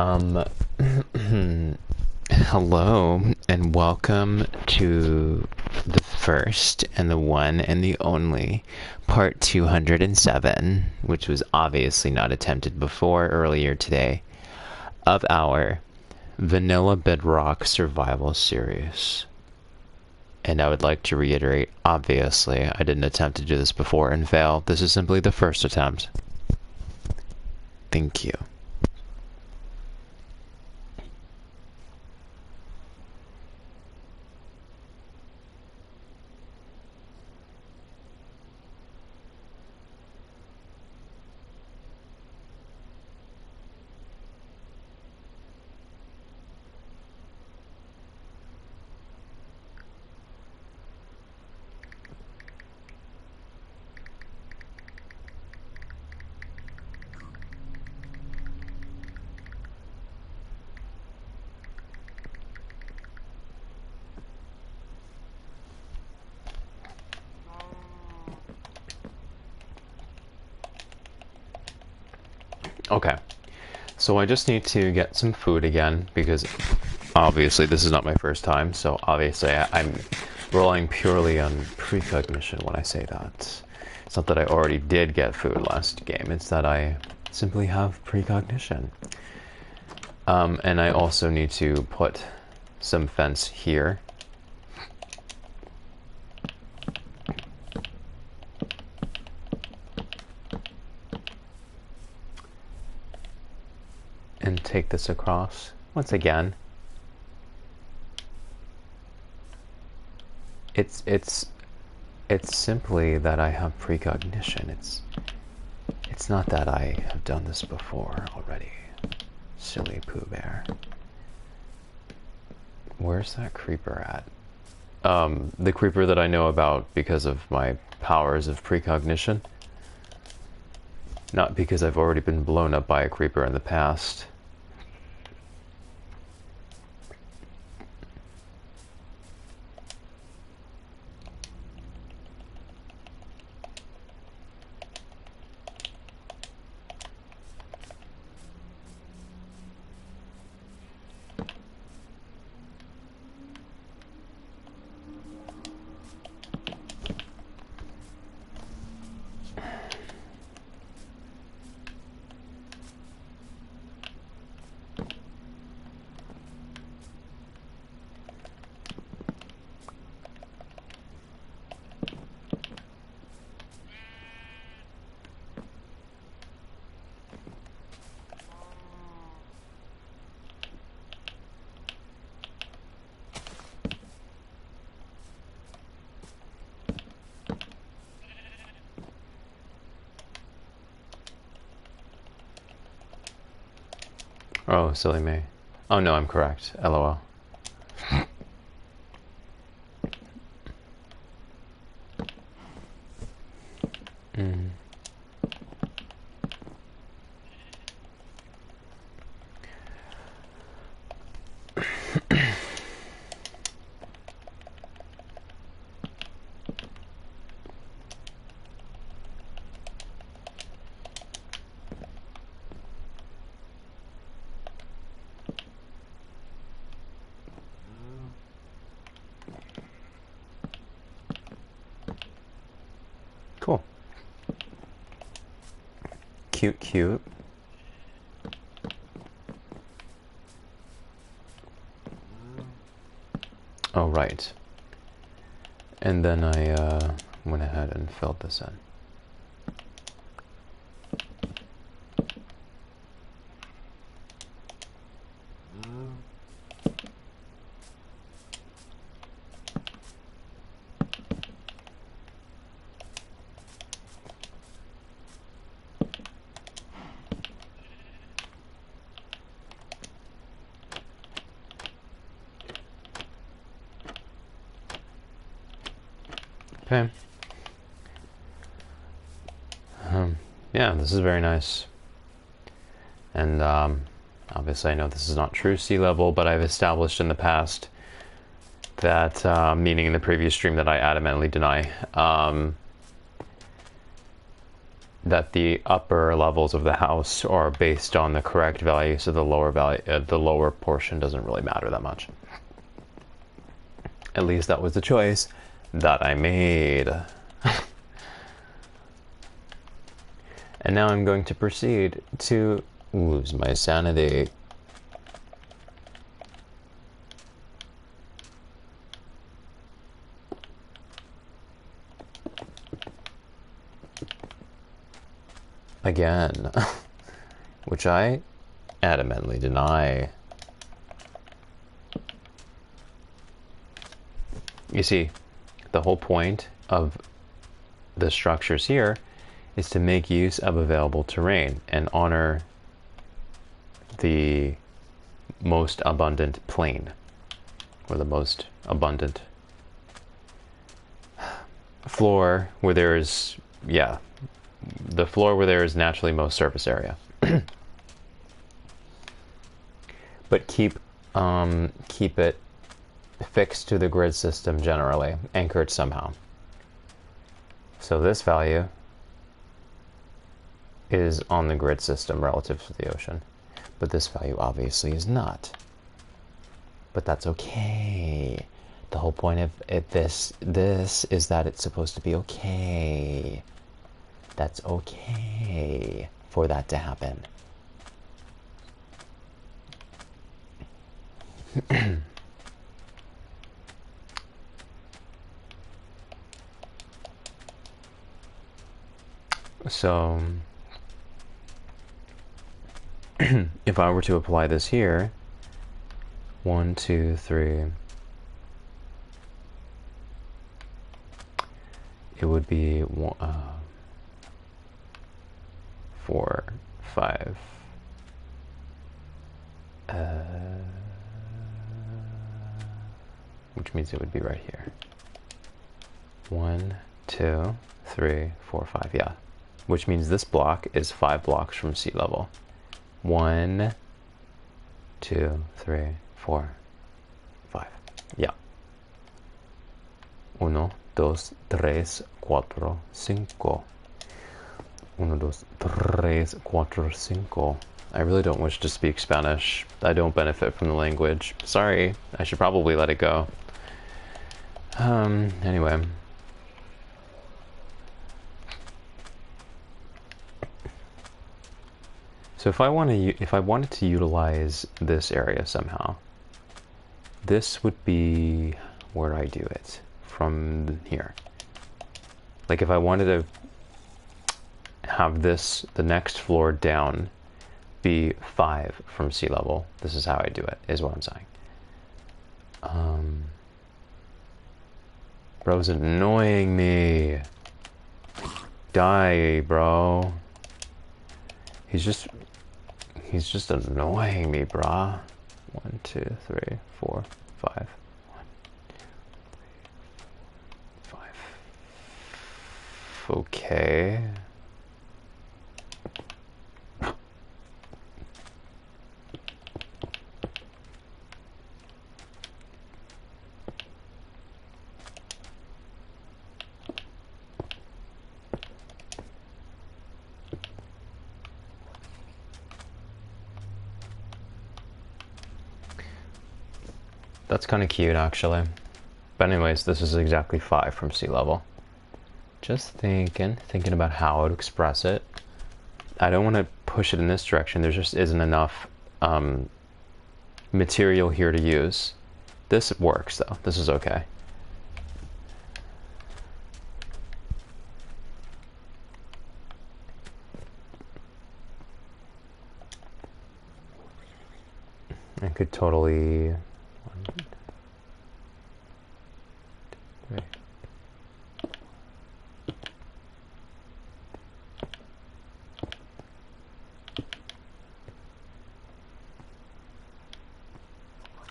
Um, hello and welcome to the first and the one and the only part 207, which was obviously not attempted before earlier today, of our Vanilla Bedrock Survival Series. And I would like to reiterate, obviously, I didn't attempt to do this before and fail. This is simply the first attempt. Thank you. Okay, so I just need to get some food again, because obviously this is not my first time, so obviously I'm relying purely on precognition when I say that. It's not that I already did get food last game, it's that I simply have precognition. And I also need to put some fence here. And take this across once again. It's simply that I have precognition. It's not that I have done this before already. Silly Pooh Bear. Where's that creeper at? The creeper that I know about because of my powers of precognition. Not because I've already been blown up by a creeper in the past. Oh, silly me. Oh no, I'm correct. LOL. Mm. Cool. Cute, cute. Oh, right. And then I went ahead and filled this in. Okay. Yeah, this is very nice. And obviously I know this is not true sea level, but I've established in the past that, meaning in the previous stream that I adamantly deny, that the upper levels of the house are based on the correct value, so the lower value, the lower portion doesn't really matter that much. At least that was the choice that I made. And now I'm going to proceed to lose my sanity. Again, which I adamantly deny. You see, the whole point of the structures here is to make use of available terrain and honor the most abundant plane, or the most abundant floor where there is, yeah, the floor where there is naturally most surface area. But keep it fixed to the grid system generally, anchored somehow. So this value is on the grid system relative to the ocean, but this value obviously is not. But that's okay. The whole point of this is that it's supposed to be okay. That's okay for that to happen. So if I were to apply this here, 1, 2, 3, it would be 4, 5. Which means it would be right here. 1, 2, 3, 4, 5. Yeah. Which means this block is 5 blocks from sea level. 1, 2, 3, 4, 5. Yeah. 1, 2, 3, 4, 5. 1, 2, 3, 4, 5. I really don't wish to speak Spanish. I don't benefit from the language. Sorry, I should probably let it go. Anyway. So if I wanted to utilize this area somehow, this would be where I do it from here. Like if I wanted to have this, the next floor down, be 5 from sea level, this is how I do it, is what I'm saying. Bro's annoying me. Die, bro. He's just annoying me, brah. 1, 2, 3, 4, 5. 1, 3, 5. Okay. That's kind of cute, actually. But anyways, this is exactly 5 from sea level. Just thinking about how to express it. I don't want to push it in this direction. There just isn't enough material here to use. This works, though. This is okay. I could totally... 1, 2, 3.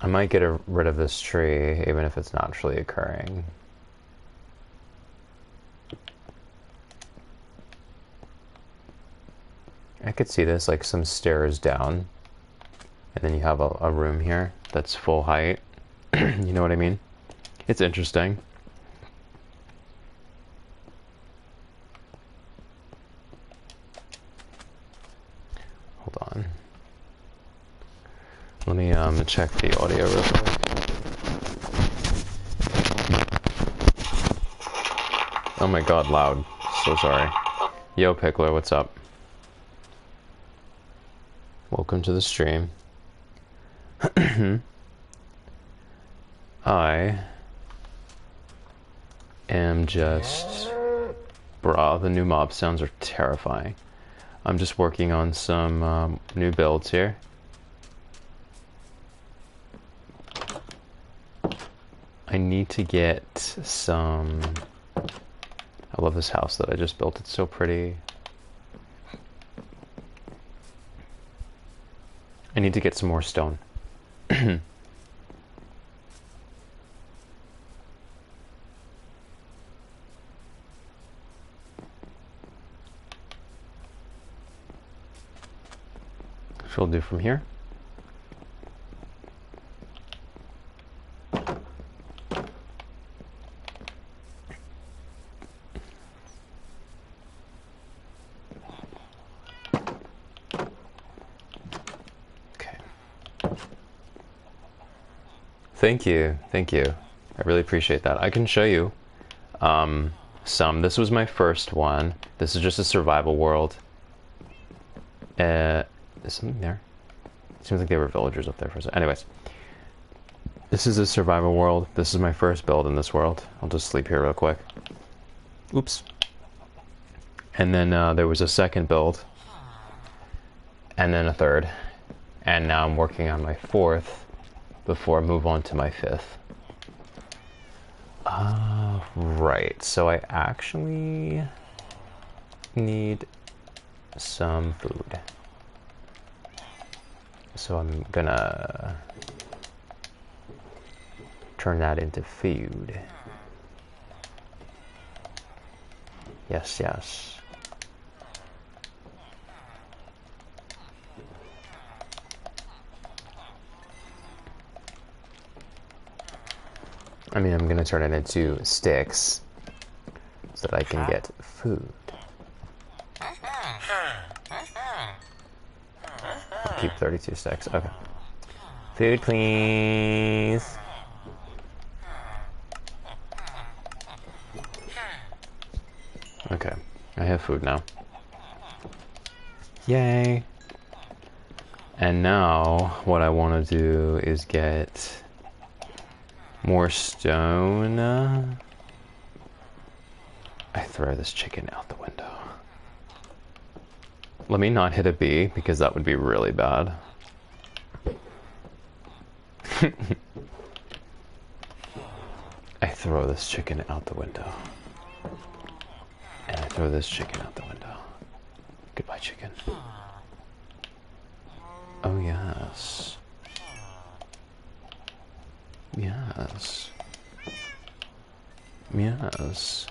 I might get rid of this tree, even if it's naturally occurring. I could see this like some stairs down, and then you have a room here that's full height. You know what I mean? It's interesting. Let me check the audio real quick. Oh my god, loud. So sorry. Yo, Pickler, what's up? Welcome to the stream. I am just... Bruh, the new mob sounds are terrifying. I'm just working on some new builds here. I need to get some... I love this house that I just built. It's so pretty. I need to get some more stone. She'll do from here. Okay. Thank you. Thank you. I really appreciate that. I can show you some. This was my first one. This is just a survival world. Is something there? It seems like they were villagers up there for a second. Anyways, this is a survival world. This is my first build in this world. I'll just sleep here real quick. Oops. And then there was a second build. And then a third. And now I'm working on my fourth before I move on to my fifth. Right. So I actually need some food. So I'm gonna turn that into food. Yes, yes. I mean, I'm gonna turn it into sticks so that I can get food. Keep 32 sticks. Okay. Food, please. Okay. I have food now. Yay. And now, what I want to do is get more stone. I throw this chicken out the window. Let me not hit a bee, because that would be really bad. I throw this chicken out the window. And I throw this chicken out the window. Goodbye, chicken. Oh, yes. Yes. Yes.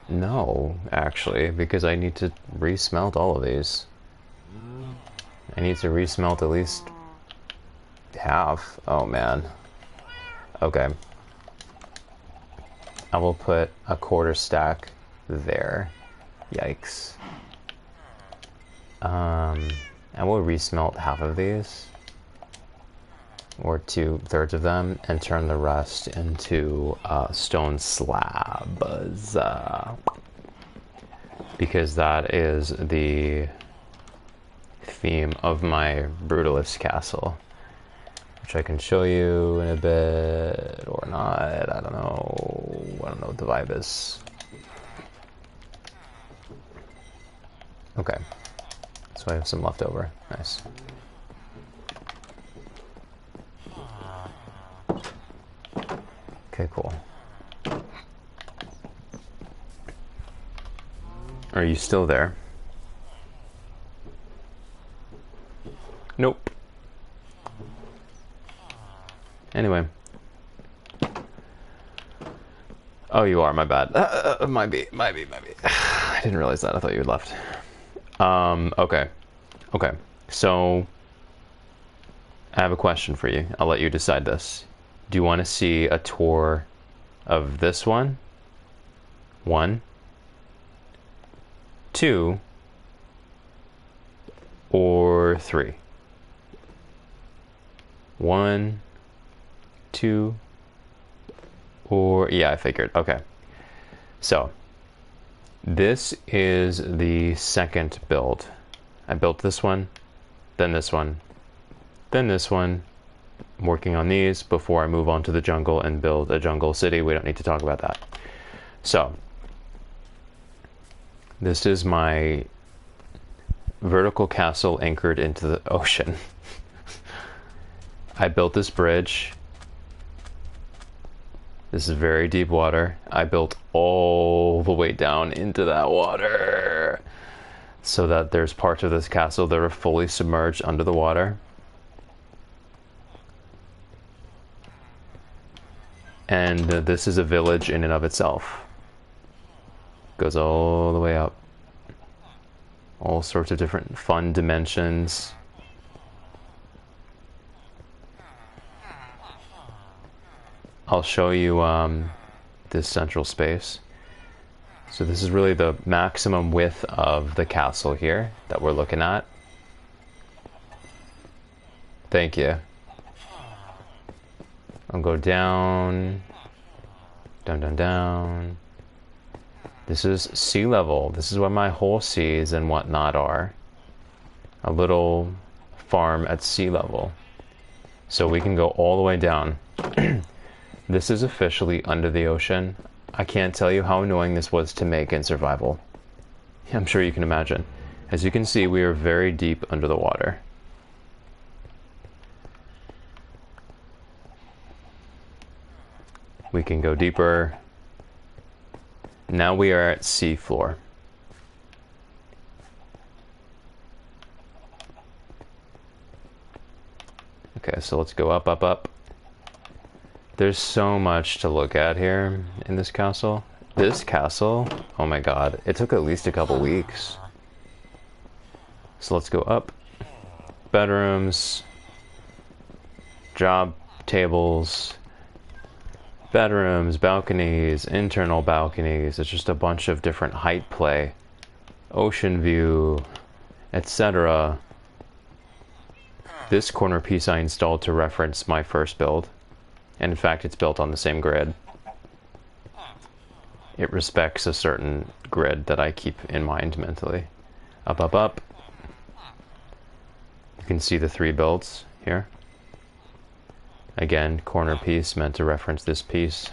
No, actually, because I need to resmelt all of these. I need to resmelt at least half. Oh, man. Okay. I will put a quarter stack there. Yikes. I will resmelt half of these, or 2/3 of them, and turn the rest into stone slabs, because that is the theme of my Brutalist castle, which I can show you in a bit, or not. I don't know. I don't know what the vibe is. Okay, so I have some left over. Nice. Okay, cool. Are you still there? Nope. Anyway. Oh, you are, my bad. Might be. I didn't realize that. I thought you had left. Okay. Okay. So, I have a question for you. I'll let you decide this. Do you want to see a tour of this one? 1, 2, or 3? 1, 2, or yeah, I figured. Okay. So this is the second build. I built this one, then this one, then this one. I'm working on these before I move on to the jungle and build a jungle city. We don't need to talk about that. So this is my vertical castle anchored into the ocean. I built this bridge. This is very deep water. I built all the way down into that water so that there's parts of this castle that are fully submerged under the water. And this is a village in and of itself. Goes all the way up. All sorts of different fun dimensions. I'll show you this central space. So this is really the maximum width of the castle here that we're looking at. Thank you. I'll go down, down, down, down. This is sea level. This is where my whole seas and whatnot are. A little farm at sea level. So we can go all the way down. This is officially under the ocean. I can't tell you how annoying this was to make in survival. I'm sure you can imagine. As you can see, we are very deep under the water. We can go deeper. Now we are at sea floor. Okay, so let's go up, up, up. There's so much to look at here in this castle. This castle, oh my god, it took at least a couple weeks. So let's go up. Bedrooms, job tables, bedrooms, balconies, internal balconies. It's just a bunch of different height play, ocean view, etc. This corner piece I installed to reference my first build. And in fact, it's built on the same grid. It respects a certain grid that I keep in mind mentally. Up, up, up. You can see the 3 builds here. Again, corner piece meant to reference this piece.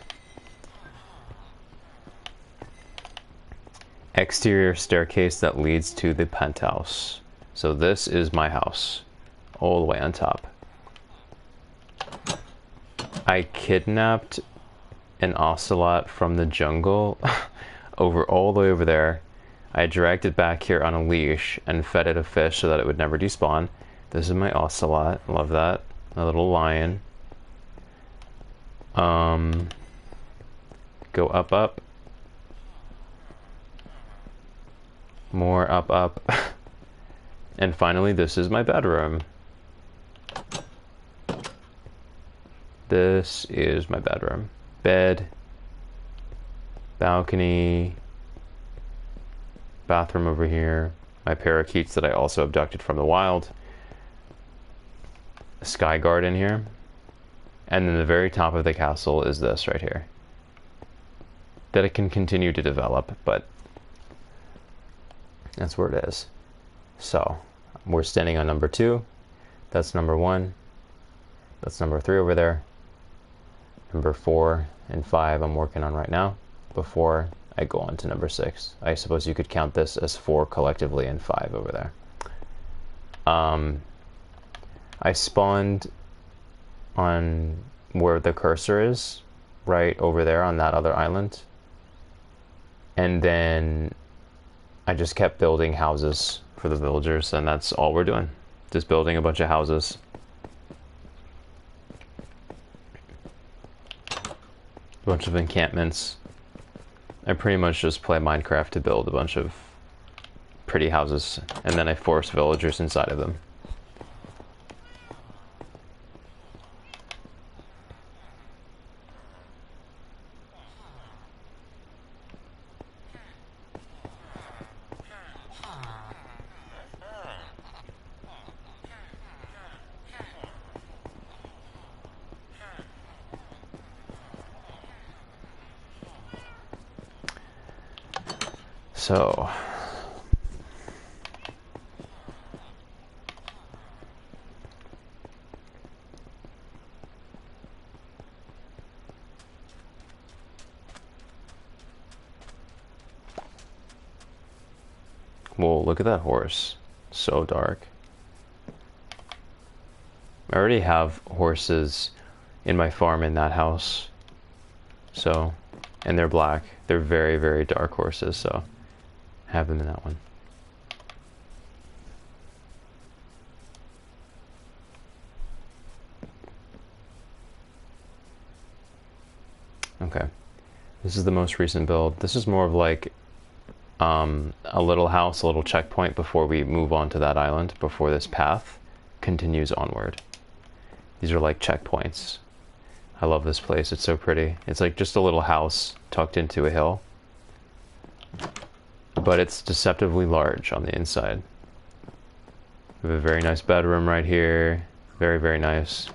Exterior staircase that leads to the penthouse. So this is my house, all the way on top. I kidnapped an ocelot from the jungle all the way over there. I dragged it back here on a leash and fed it a fish so that it would never despawn. This is my ocelot. Love that. A little lion. Go up, up. More up, up. And finally, this is my bedroom. This is my bedroom. Bed, balcony, bathroom over here, my parakeets that I also abducted from the wild, a sky garden here, and then the very top of the castle is this right here. That it can continue to develop, but that's where it is. So, we're standing on number 2. That's number 1. That's number 3 over there. Number 4 and 5 I'm working on right now before I go on to number 6. I suppose you could count this as 4 collectively and 5 over there. I spawned on where the cursor is, right over there on that other island. And then I just kept building houses for the villagers, and that's all we're doing. Just building a bunch of houses. A bunch of encampments. I pretty much just play Minecraft to build a bunch of pretty houses, and then I force villagers inside of them. So, whoa, look at that horse. So dark. I already have horses in my farm in that house. So, and they're black. They're very, very dark horses, so have them in that one. Okay. This is the most recent build. This is more of like a little house, a little checkpoint before we move on to that island, before this path continues onward. These are like checkpoints. I love this place. It's so pretty. It's like just a little house tucked into a hill. But it's deceptively large on the inside. We have a very nice bedroom right here. Very, very nice.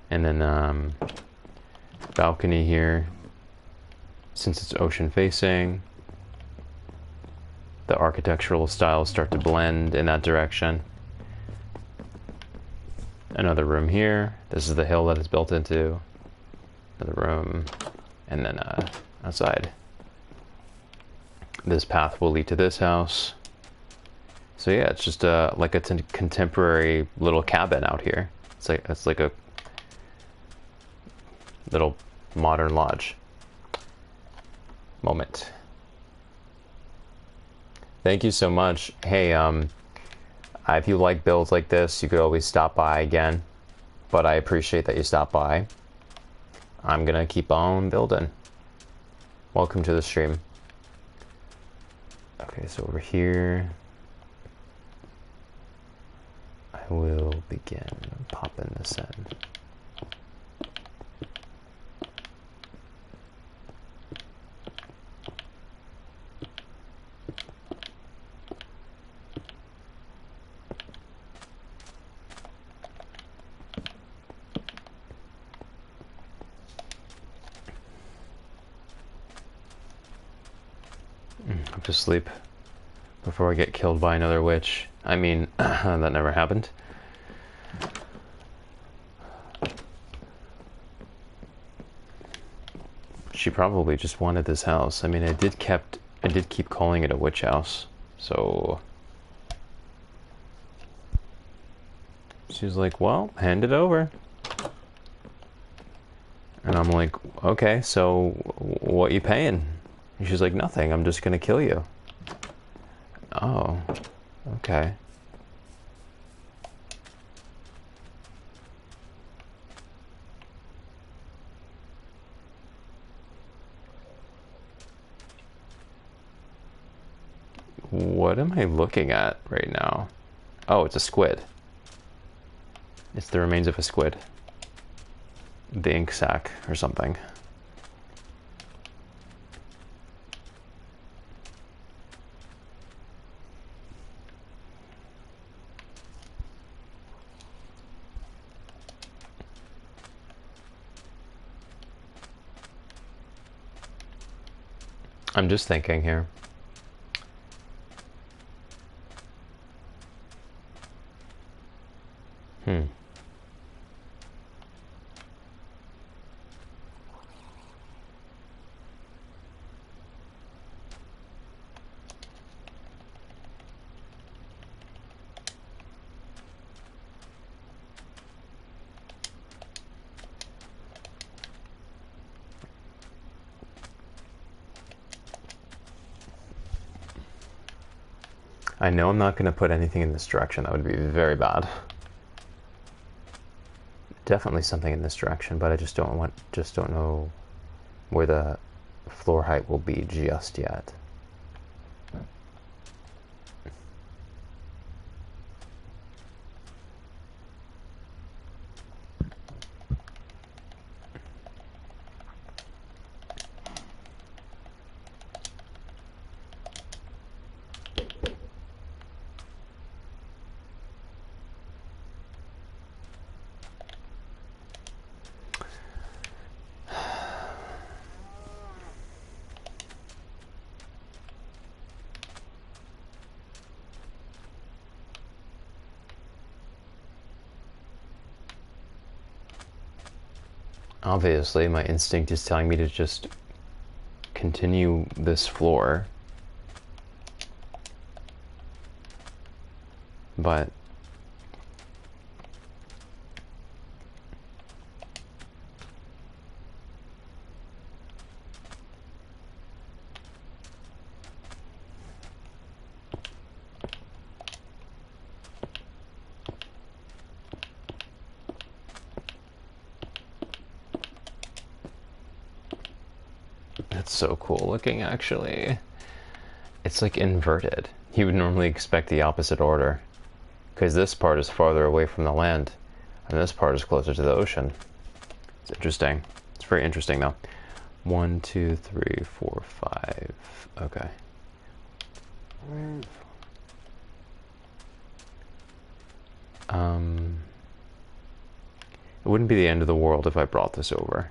And then balcony here. Since it's ocean facing, the architectural styles start to blend in that direction. Another room here. This is the hill that it's built into. Another room. And then outside. This path will lead to this house. So yeah, it's just like a contemporary little cabin out here. It's like a little modern lodge. Moment. Thank you so much. Hey, if you like builds like this, you could always stop by again. But I appreciate that you stopped by. I'm gonna keep on building. Welcome to the stream. Okay, so over here, I will begin popping this in. To sleep before I get killed by another witch. I mean, that never happened. She probably just wanted this house. I mean, I did keep calling it a witch house. So she's like, "Well, hand it over." And I'm like, "Okay, so what you paying?" And she's like, "Nothing, I'm just gonna kill you." Oh, okay. What am I looking at right now? Oh, it's a squid. It's the remains of a squid. The ink sac or something. I'm just thinking here. I know I'm not going to put anything in this direction. That would be very bad. Definitely something in this direction, but I just don't know where the floor height will be just yet. Obviously, my instinct is telling me to just continue this floor. But that's so cool looking, actually. It's like inverted. You would normally expect the opposite order, because this part is farther away from the land, and this part is closer to the ocean. It's interesting. It's very interesting, though. 1, 2, 3, 4, 5. Okay. It wouldn't be the end of the world if I brought this over.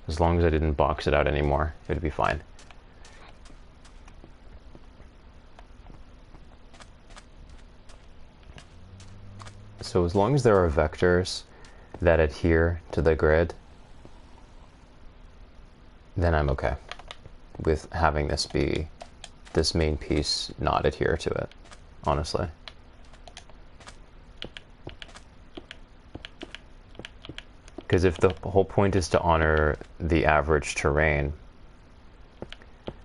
As long as I didn't box it out anymore, it would be fine. So as long as there are vectors that adhere to the grid, then I'm okay with having this main piece not adhere to it, honestly. Because if the whole point is to honor the average terrain,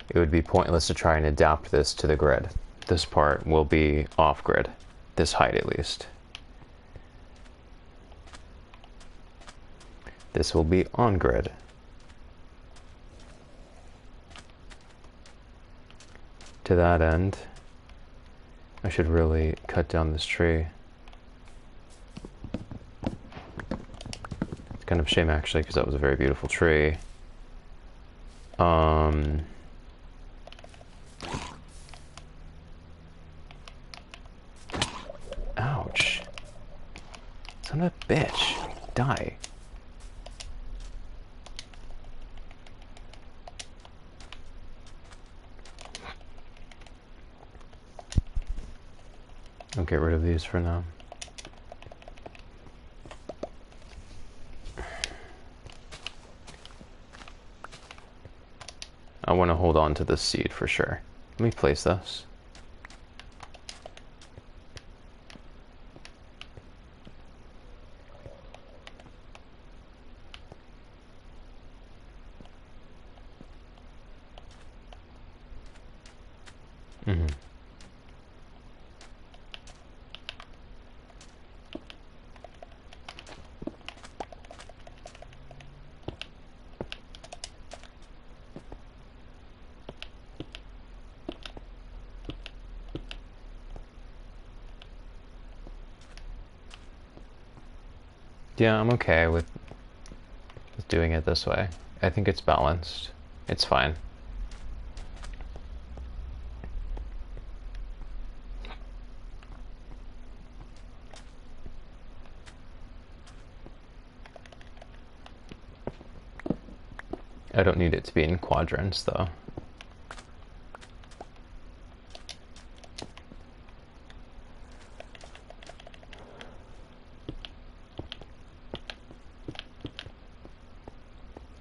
it would be pointless to try and adapt this to the grid. This part will be off-grid, this height at least. This will be on-grid. To that end, I should really cut down this tree. It's kind of a shame, actually, because that was a very beautiful tree. Ouch. Son of a bitch. Die. I'll get rid of these for now. I want to hold on to this seed for sure. Let me place this. Yeah, I'm okay with doing it this way. I think it's balanced. It's fine. I don't need it to be in quadrants, though.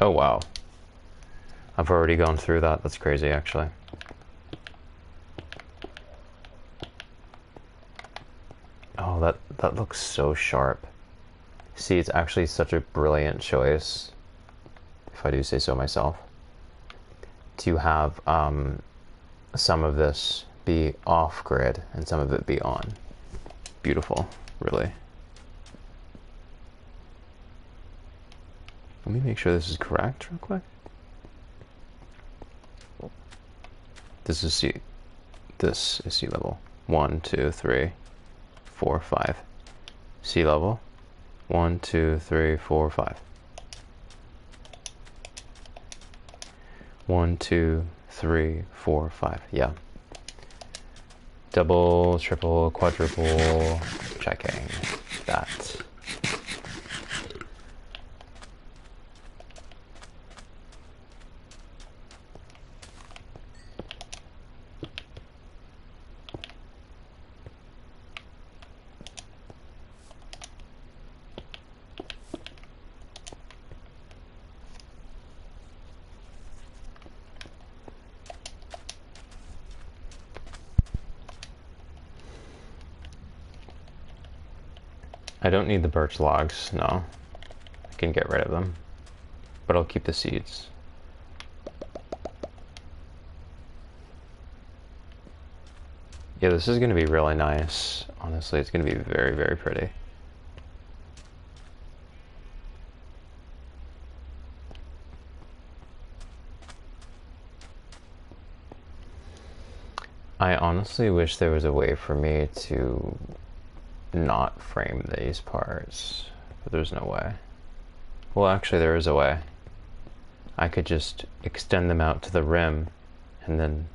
Oh, wow. I've already gone through that. That's crazy, actually. Oh, that looks so sharp. See, it's actually such a brilliant choice, if I do say so myself, to have some of this be off-grid and some of it be on. Beautiful, really. Let me make sure this is correct real quick. This is sea level. 1, 2, 3, 4, 5. Sea level. 1, 2, 3, 4, 5. 1, 2, 3, 4, 5. Yeah. Double, triple, quadruple, checking that. I don't need the birch logs, no. I can get rid of them. But I'll keep the seeds. Yeah, this is gonna be really nice. Honestly, it's gonna be very, very pretty. I honestly wish there was a way for me to not frame these parts, but there's no way. Well, actually, there is a way. I could just extend them out to the rim and then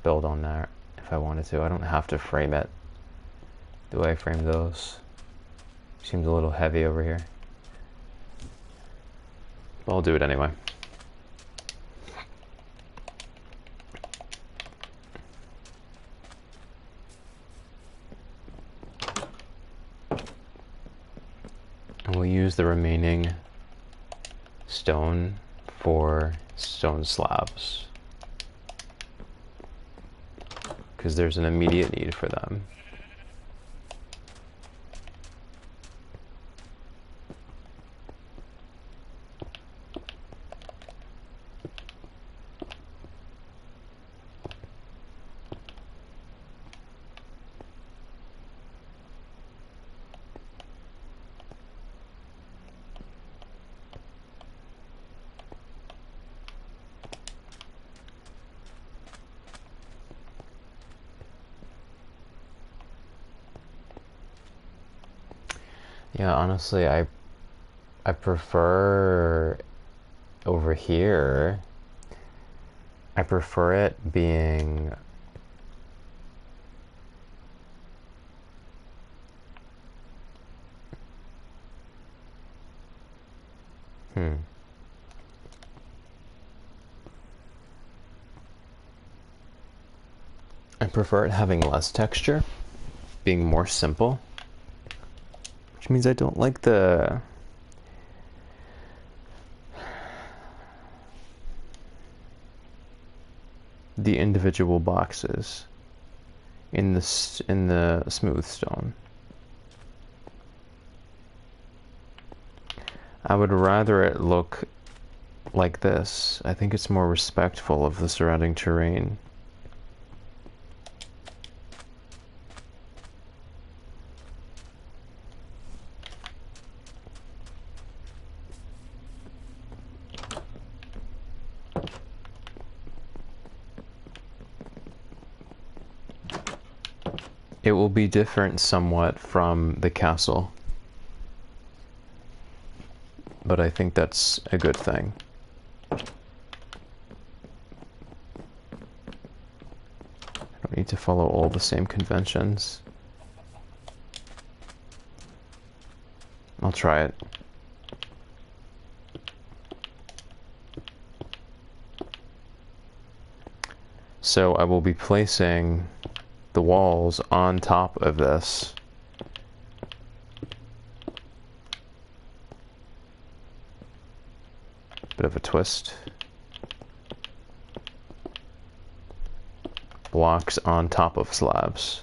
build on that if I wanted to. I don't have to frame it the way I frame those. Seems a little heavy over here. But I'll do it anyway. And we'll use the remaining stone for stone slabs, because there's an immediate need for them. Yeah, honestly, I prefer over here. I prefer it being I prefer it having less texture, being more simple, which means I don't like the individual boxes in the smooth stone. I would rather it look like this. I think it's more respectful of the surrounding terrain. It will be different somewhat from the castle, but I think that's a good thing. I don't need to follow all the same conventions. I'll try it. So I will be placing the walls on top of this. Bit of a twist. Blocks on top of slabs.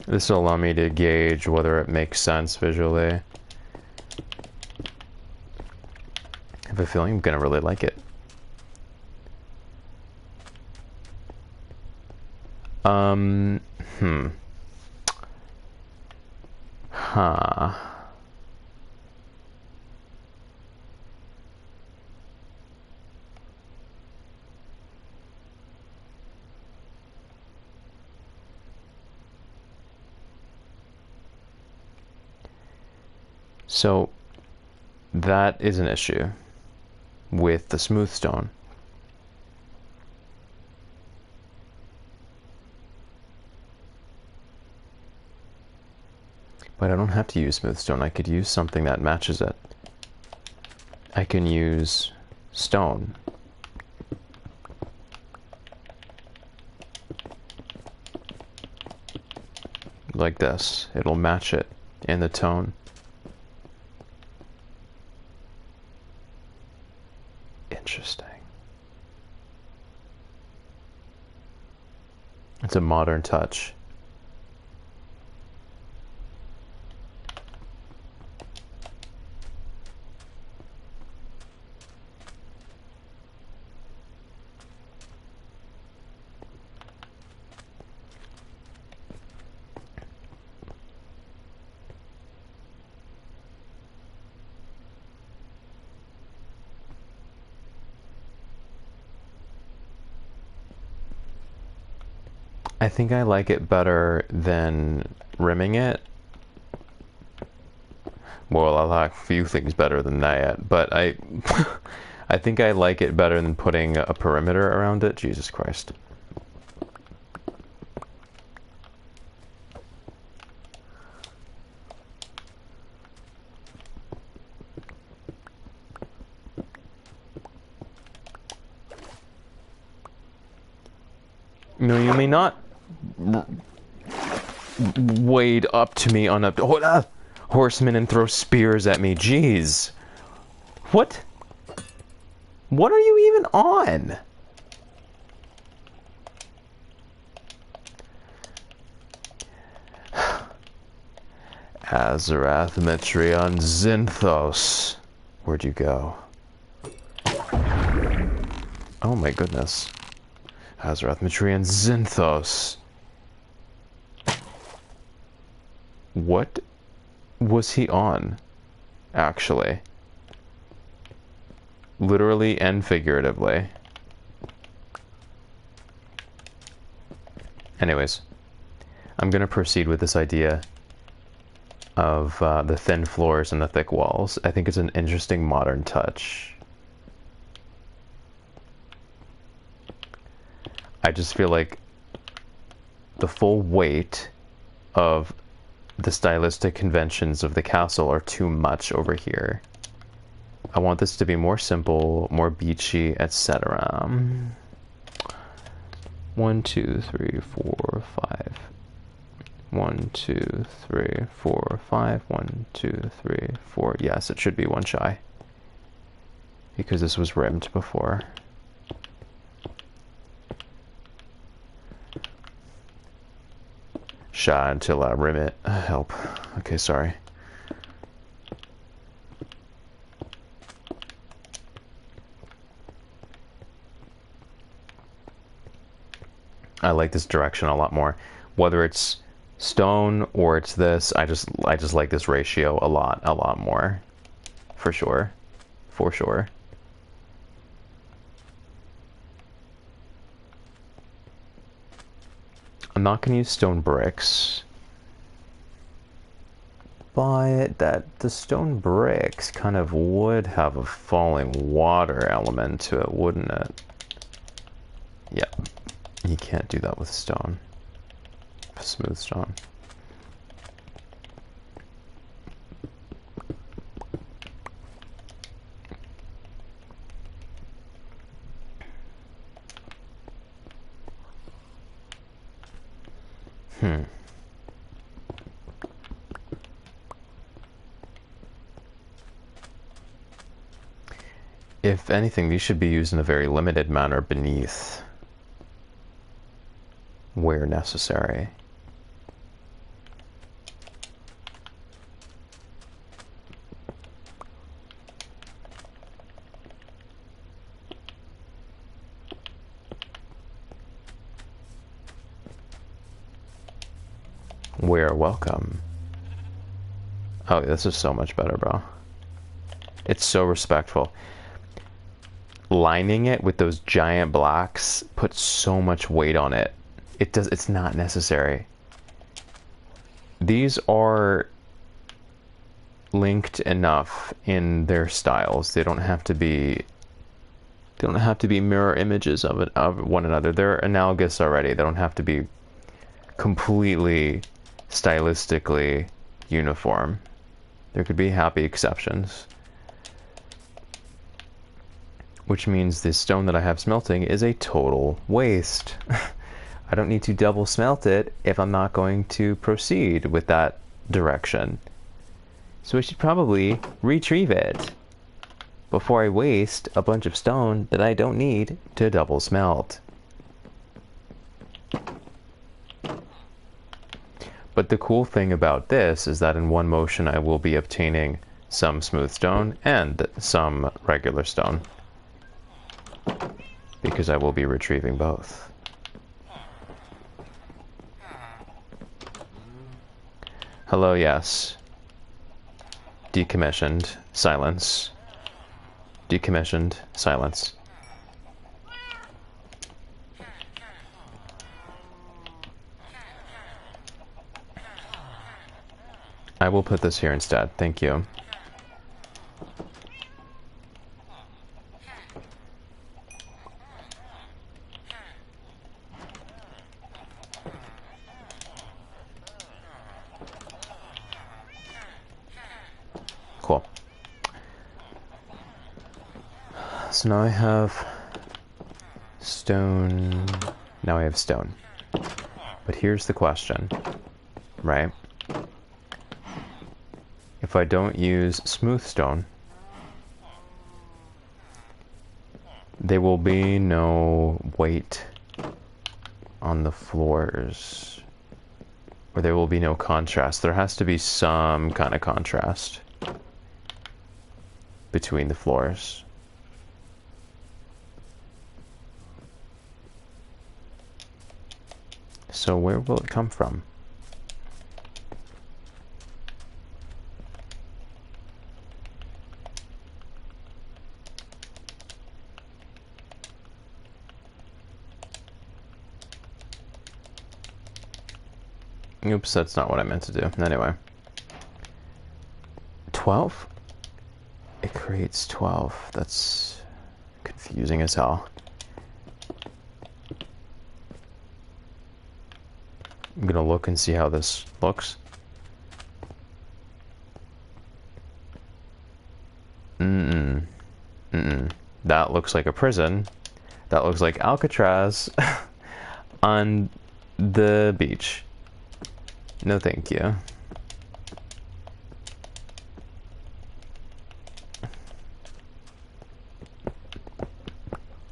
This will allow me to gauge whether it makes sense visually. I have a feeling I'm gonna really like it. Huh. So that is an issue with the smooth stone. But I don't have to use smooth stone. I could use something that matches it. I can use stone. Like this. It'll match it in the tone. a modern touch. I think I like it better than rimming it. Well, I like a few things better than that, but I I think I like it better than putting a perimeter around it. Jesus Christ. No, you may not wade up to me on a horseman and throw spears at me. Jeez. What? What are you even on? Azarath, Metreon, Zinthos. Where'd you go? Oh my goodness. Azarath, Metreon, Zinthos. What was he on, actually? Literally and figuratively. Anyways, I'm gonna proceed with this idea of the thin floors and the thick walls. I think it's an interesting modern touch. I just feel like the full weight of the stylistic conventions of the castle are too much over here. I want this to be more simple, more beachy, etc. 1, 2, 3, 4, 5. 1, 2, 3, 4, 5. 1, 2, 3, 4. Yes, it should be one shy. Because this was rimmed before. Shy until I rim it. Help. Okay, sorry. I like this direction a lot more. Whether it's stone or it's this, I just like this ratio a lot more. For sure. For sure. I'm not going to use stone bricks, but the stone bricks kind of would have a falling water element to it, wouldn't it? Yeah, you can't do that with stone, smooth stone. If anything, these should be used in a very limited manner beneath, where necessary. We're welcome. Oh, this is so much better, bro. It's so respectful. Lining it with those giant blocks puts so much weight on it. It's not necessary. These are linked enough in their styles. They don't have to be mirror images of one another. They're analogous already. They don't have to be completely stylistically uniform. There could be happy exceptions. Which means the stone that I have smelting is a total waste. I don't need to double smelt it if I'm not going to proceed with that direction. So I should probably retrieve it before I waste a bunch of stone that I don't need to double smelt. But the cool thing about this is that in one motion I will be obtaining some smooth stone and some regular stone, because I will be retrieving both. Hello, yes. Decommissioned. Silence. Decommissioned. Silence. I will put this here instead. Thank you. Cool. So now I have stone. Now I have stone. But here's the question, right? If I don't use smooth stone, there will be no weight on the floors, or there will be no contrast. There has to be some kind of contrast between the floors. So where will it come from? Oops, that's not what I meant to do. Anyway. 12? It creates 12. That's confusing as hell. I'm gonna look and see how this looks. That looks like a prison. That looks like Alcatraz on the beach. No thank you.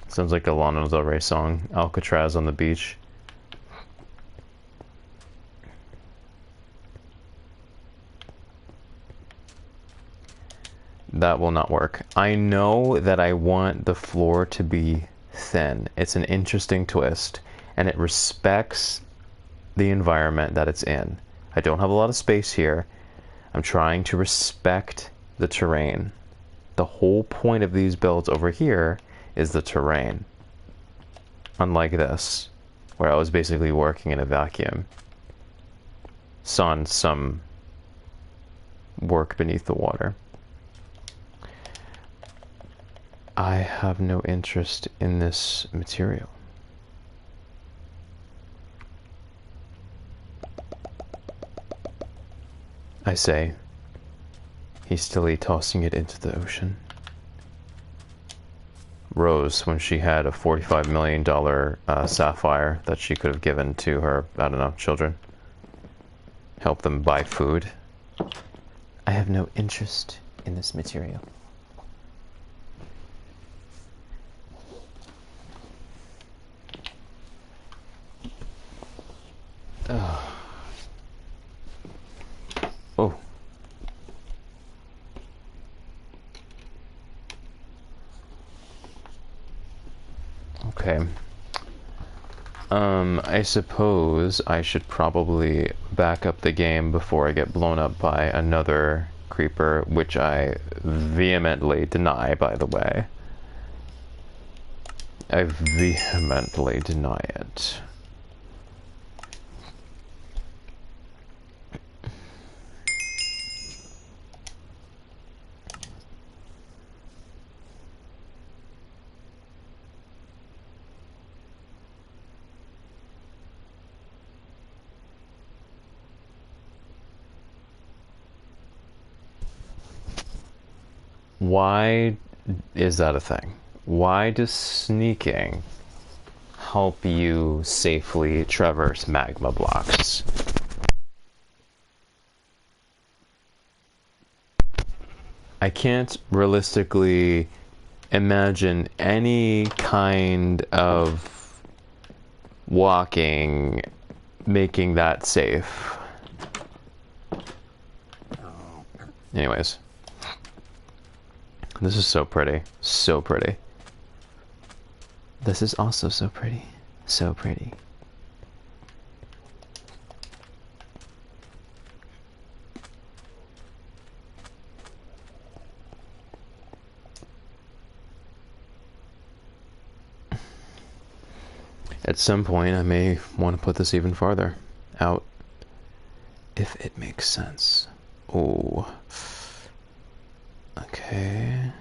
Sounds like a Lana Del Rey song, Alcatraz on the beach. That will not work. I know that I want the floor to be thin. It's an interesting twist, and it respects the environment that it's in. I don't have a lot of space here. I'm trying to respect the terrain. The whole point of these builds over here is the terrain. Unlike this, where I was basically working in a vacuum. Saw some work beneath the water. I have no interest in this material. I say, hastily tossing it into the ocean. Rose, when she had a $45 million sapphire that she could have given to her, I don't know, children. Help them buy food. I have no interest in this material. Oh. Okay. I suppose I should probably back up the game before I get blown up by another creeper, which I vehemently deny, by the way. I vehemently deny it. Why is that a thing? Why does sneaking help you safely traverse magma blocks? I can't realistically imagine any kind of walking making that safe. Anyways. This is so pretty. So pretty. This is also so pretty. So pretty. At some point, I may want to put this even farther out, if it makes sense. Oh. Okay.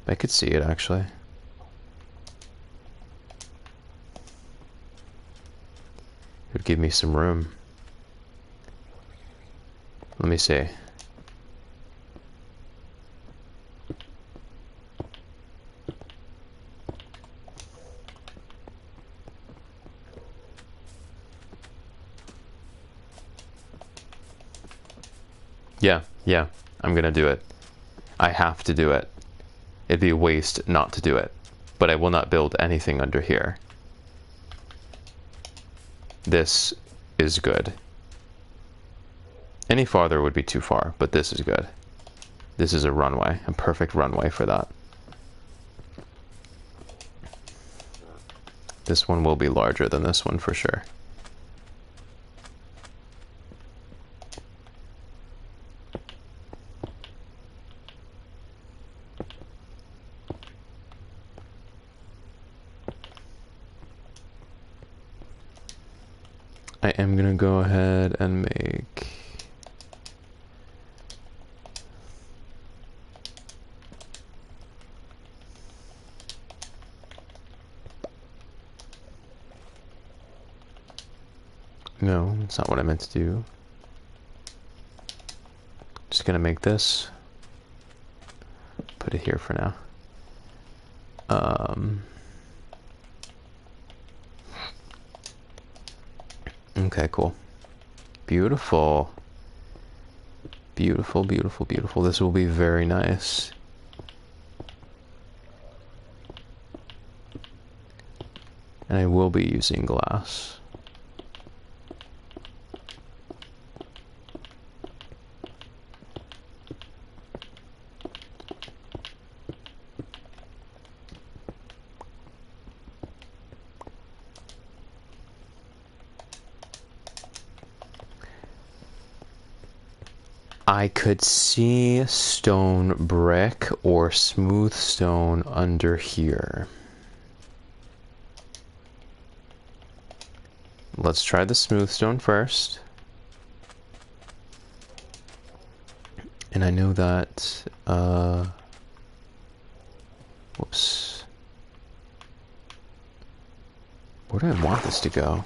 I could see it, actually. It would give me some room. Let me see. Yeah, I'm gonna do it. I have to do it. It'd be a waste not to do it. But I will not build anything under here. This is good. Any farther would be too far, but this is good. This is a runway, a perfect runway for that. This one will be larger than this one for sure. I am gonna go ahead and make... No, that's not what I meant to do. Just gonna make this. Put it here for now. Okay, cool. Beautiful. Beautiful, beautiful, beautiful. This will be very nice. And I will be using glass. I could see stone brick or smooth stone under here. Let's try the smooth stone first. And I know that, whoops. Where do I want this to go?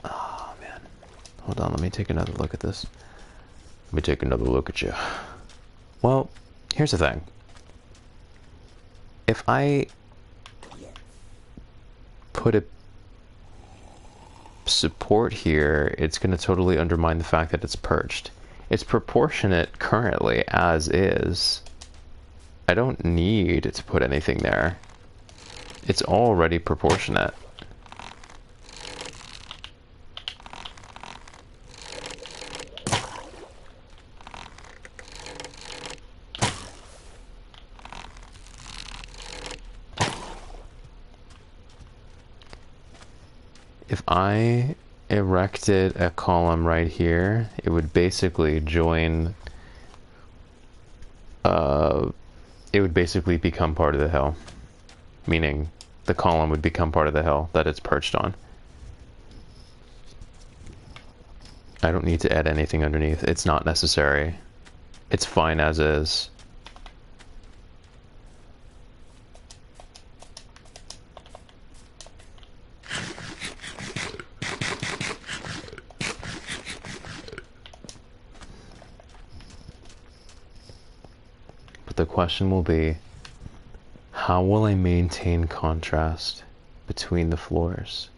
Oh, man. Hold on, let me take another look at this. Let me take another look at you. Well, here's the thing. If I put a support here, it's going to totally undermine the fact that it's perched. It's proportionate currently as is. I don't need to put anything there. It's already proportionate. If I erected a column right here, it would basically join, it would basically become part of the hill. Meaning, the column would become part of the hill that it's perched on. I don't need to add anything underneath. It's not necessary. It's fine as is. The question will be, how will I maintain contrast between the floors?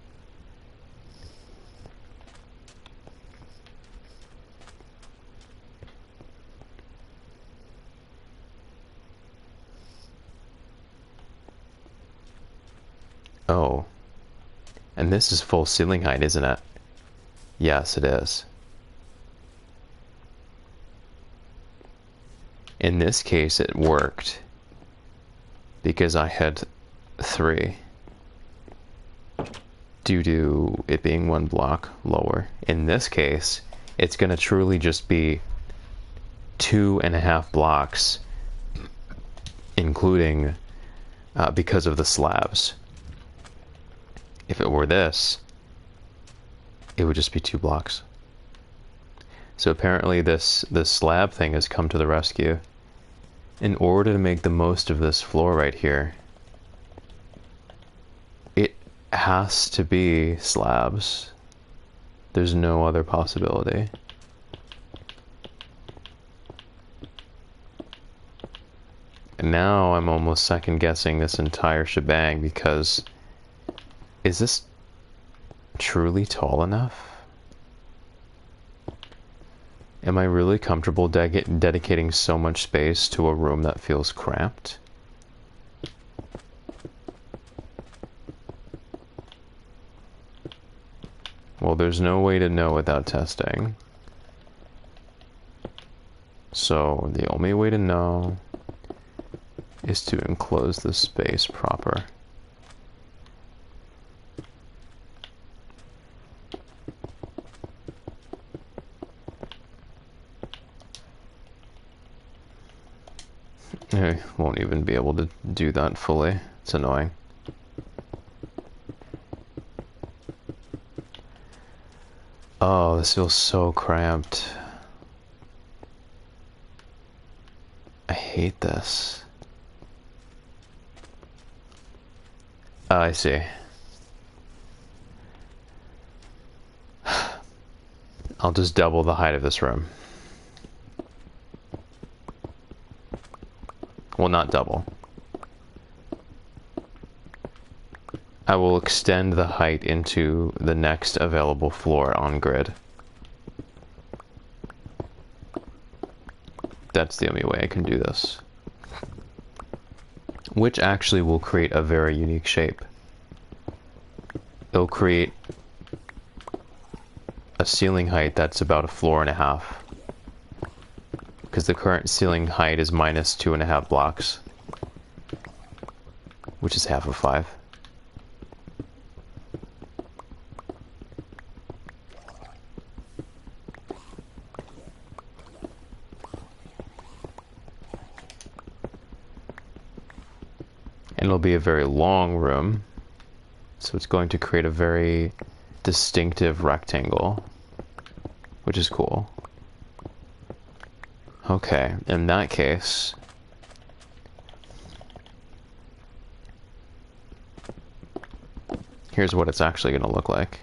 And this is full ceiling height, isn't it? Yes, it is. In this case, it worked because I had 3 due to it being 1 block lower. In this case, it's going to truly just be 2.5 blocks, including because of the slabs. If it were this, it would just be 2 blocks. So apparently this slab thing has come to the rescue. In order to make the most of this floor right here, it has to be slabs. There's no other possibility. And now I'm almost second guessing this entire shebang because is this truly tall enough? Am I really comfortable dedicating so much space to a room that feels cramped? Well, there's no way to know without testing. So the only way to know is to enclose the space proper. I won't even be able to do that fully. It's annoying. Oh, this feels so cramped. I hate this. Oh, I see. I'll just double the height of this room. Well, not double. I will extend the height into the next available floor on grid. That's the only way I can do this. Which actually will create a very unique shape. It'll create a ceiling height that's about 1.5 floors. Because the current ceiling height is minus 2.5 blocks. Which is half of 5. And it'll be a very long room. So it's going to create a very distinctive rectangle. Which is cool. Okay, in that case, here's what it's actually going to look like.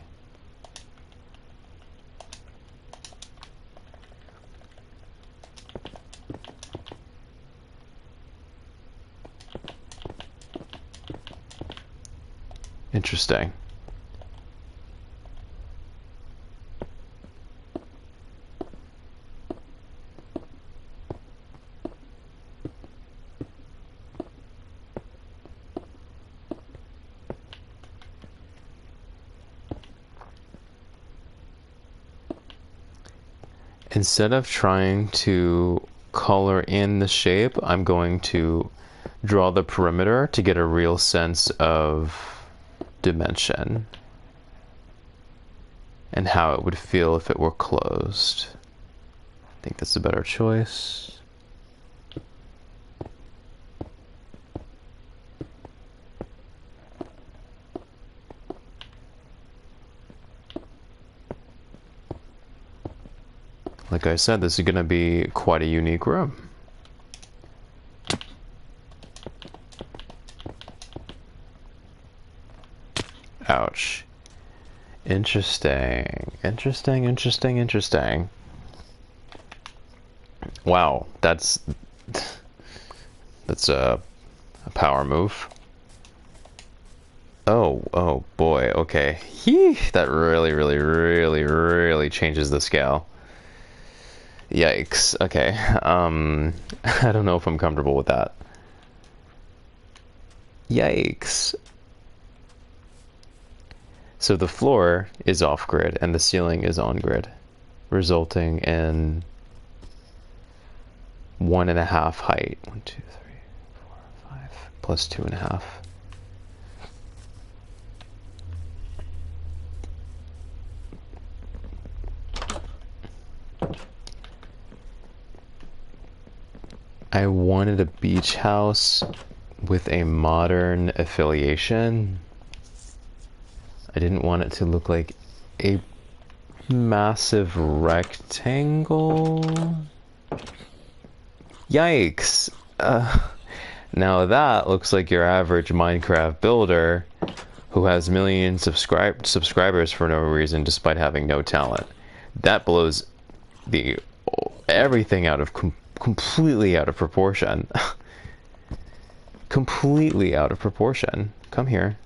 Interesting. Instead of trying to color in the shape, I'm going to draw the perimeter to get a real sense of dimension and how it would feel if it were closed. I think that's a better choice. Like I said, this is going to be quite a unique room. Ouch. Interesting. Interesting, interesting, interesting. Wow, that's a power move. Oh boy, okay. That really changes the scale. Yikes. Okay. I don't know if I'm comfortable with that. Yikes. So the floor is off-grid and the ceiling is on-grid, resulting in 1.5 height. 1, 2, 3, 4, 5, plus 2.5. I wanted a beach house with a modern affiliation. I didn't want it to look like a massive rectangle. Yikes. Now that looks like your average Minecraft builder who has millions of subscribers for no reason despite having no talent. That blows everything out of completely out of proportion. Completely out of proportion. Come here.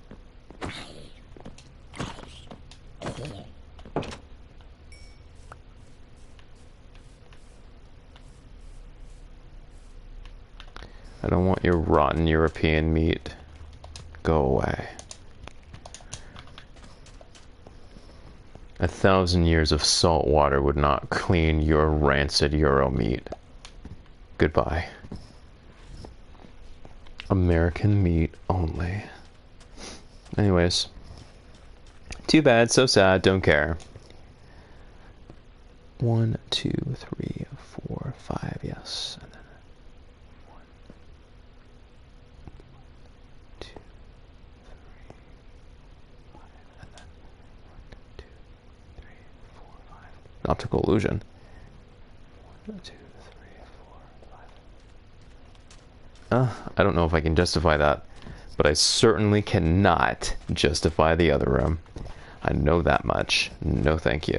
I don't want your rotten European meat. Go away. 1,000 years of salt water would not clean your rancid Euro meat. Goodbye. American meat only. Anyways. Too bad, so sad, don't care. 1, 2, 3, 4, 5, yes. And then 1, 2, 3, 5, and then 1, 2, 3, 4, 5. Optical illusion. 1, 2, 3, 4, 5. I don't know if I can justify that, but I certainly cannot justify the other room. I know that much. No thank you.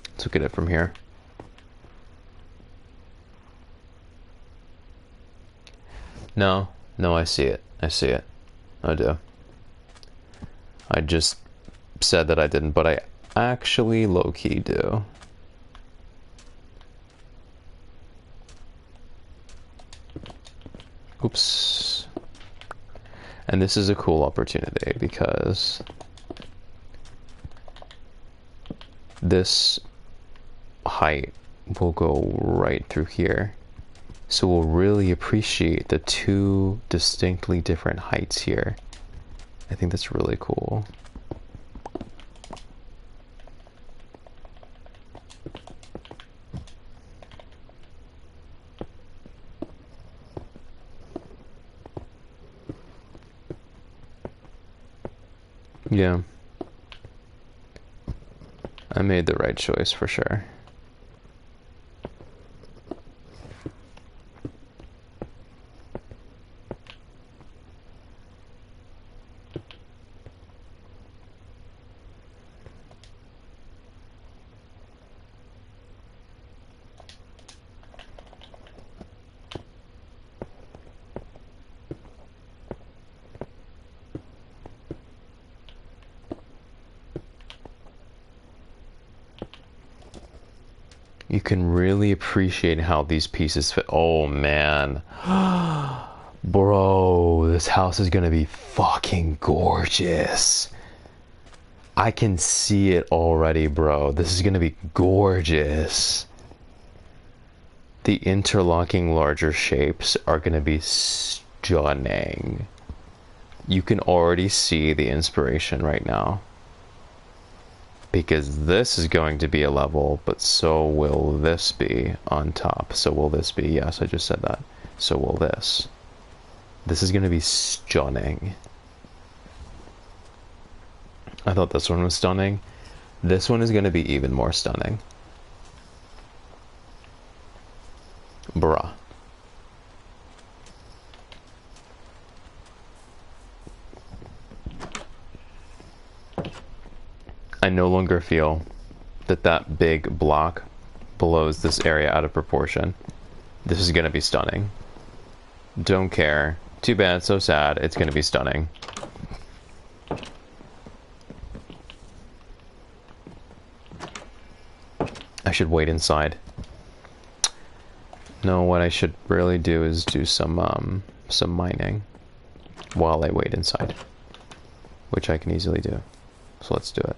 Let's look at it from here. No, I see it. I see it. I do. I just said that I didn't, but I actually low-key do. Oops. And this is a cool opportunity because this height will go right through here. So we'll really appreciate the two distinctly different heights here. I think that's really cool. Yeah. I made the right choice for sure. You can really appreciate how these pieces fit. Oh man. Bro, this house is gonna be fucking gorgeous. I can see it already, bro. This is gonna be gorgeous. The interlocking larger shapes are gonna be stunning. You can already see the inspiration right now. Because this is going to be a level, but so will this be on top. So will this be, yes, I just said that. So will this. This is going to be stunning. I thought this one was stunning. This one is going to be even more stunning. Bruh. I no longer feel that that big block blows this area out of proportion. This is going to be stunning. Don't care. Too bad, so sad. It's going to be stunning. I should wait inside. No, what I should really do is do some mining while I wait inside, which I can easily do. So let's do it.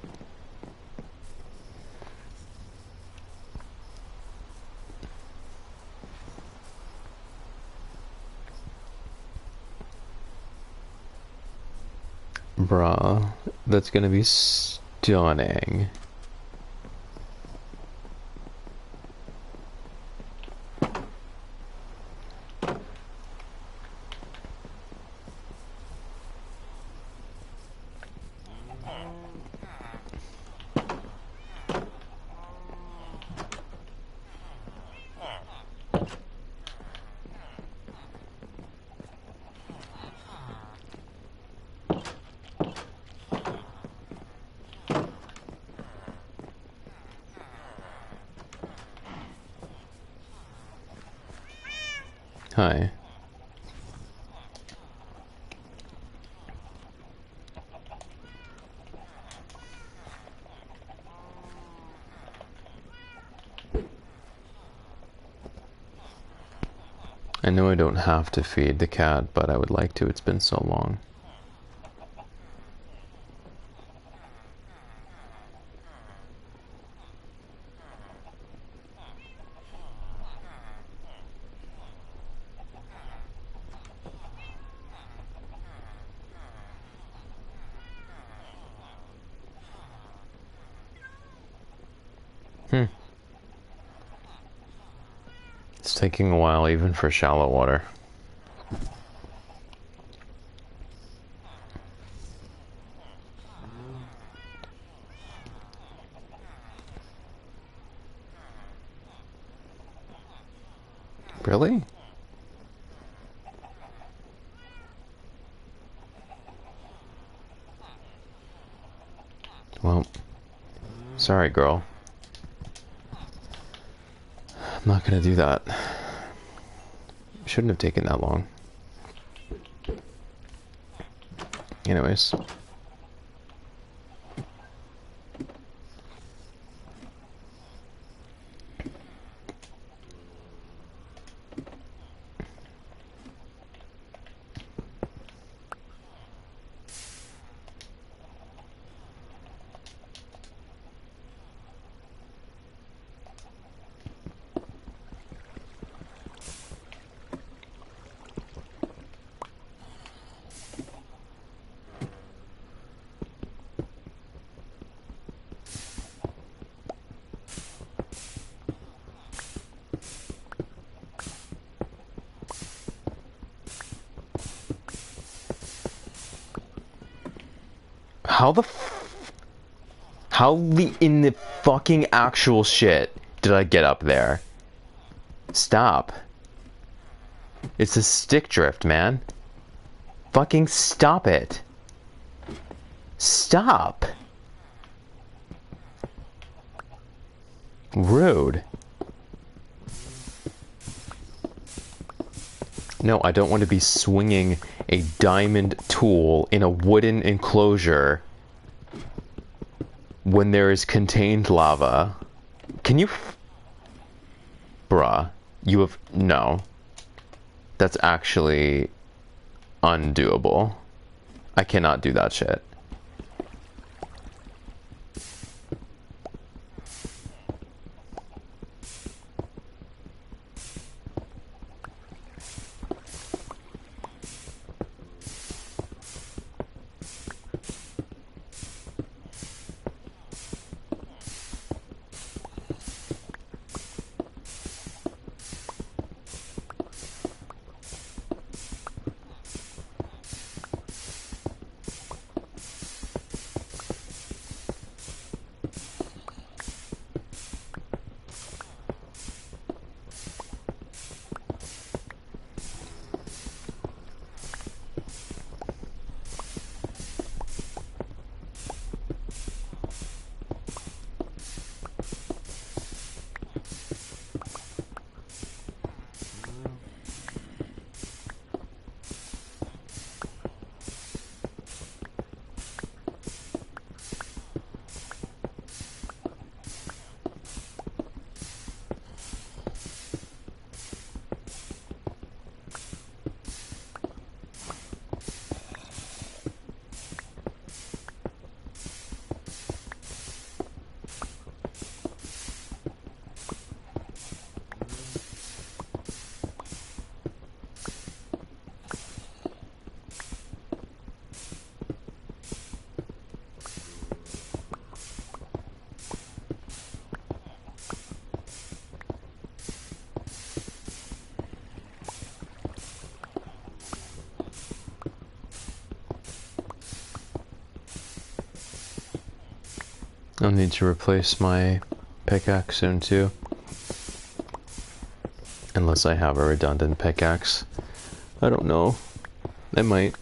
Bruh, that's gonna be stunning. Hi. I know I don't have to feed the cat, but I would like to. It's been so long. It's taking a while even for shallow water. Really? Well, sorry, girl. I'm not gonna do that. Shouldn't have taken that long. Anyways. How in the fucking actual shit did I get up there? Stop. It's a stick drift, man. Fucking stop it. Stop. Rude. No, I don't want to be swinging a diamond tool in a wooden enclosure when there is contained lava. Can you... Bruh, you have... No. That's actually undoable. I cannot do that shit. I'll need to replace my pickaxe soon too. Unless I have a redundant pickaxe. I don't know. I might.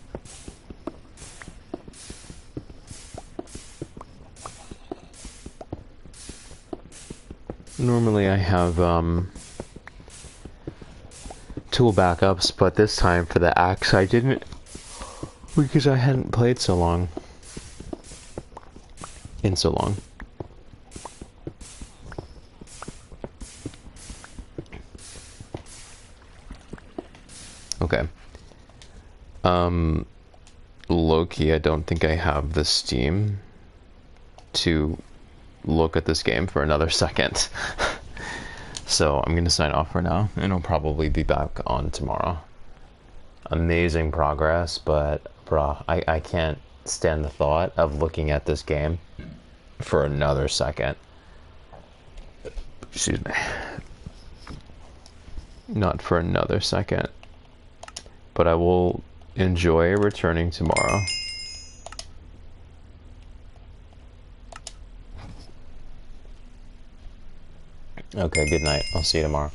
Normally I have tool backups, but this time for the axe I didn't, because I hadn't played so long. In so long. Okay. Low-key, I don't think I have the Steam to look at this game for another second. So I'm gonna sign off for now, and I'll probably be back on tomorrow. Amazing progress, but bruh, I can't stand the thought of looking at this game for another second. Excuse me. Not for another second. But I will enjoy returning tomorrow. Okay, good night. I'll see you tomorrow.